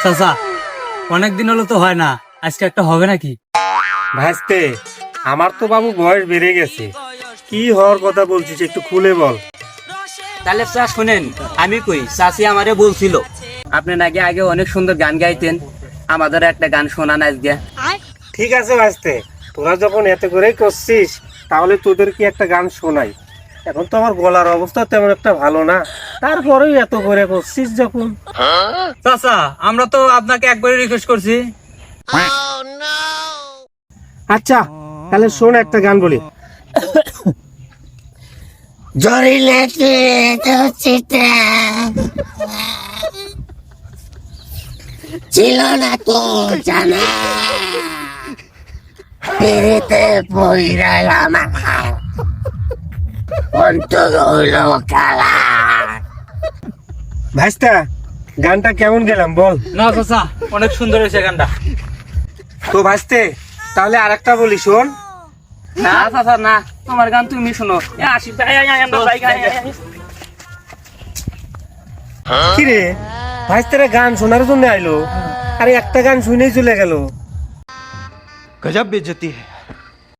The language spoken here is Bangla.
চাচা, অনেকদিন হলো তো হয় না, আজকে একটা হবে নাকি? ভাসতে, আমার তো বাবু বয়স বেড়ে গেছে। কি হওয়ার কথা বলছিস, একটু খুলে বল। তাহলে স্যার শোনেন, আমি কই চাচি আমারে বলছিল আপনি নাকি আগে অনেক সুন্দর গান গাইতেন, আমাদের একটা গান শোনান আজকে। ঠিক আছে ভাসতে, তোরা যখন এত করেই করছিস তাহলে তোদের কি একটা গান শোনাই। এখন তো আমার গলার অবস্থা তেমন একটা ভালো না, তারপরেও এত করে করছিস যখন। চাচা, আমরা তো আপনাকে একবারই রিকোয়েস্ট করছি। আচ্ছা তাহলে শোন, একটা গান বলি। জড়িলে চিতা ছিল না তো জানা, পিড়িতে পইরাল মাথা অন্তর হইল কালা। ভাইস্তা, গানটা কেমন গেলাম বল। না চাচা, অনেক সুন্দর হয়েছে গানটা। তো ভাইস্তে, তাহলে আরেকটা বলি, শোন। না চাচা না, তোমার গান তুমি শোনো। আসি আমরা বাইক কিরে, ভাইস্তারা গান শোনার জন্য আইলো, আরে একটা গান শুনেই চলে গেল। गजब बेइज्जती है।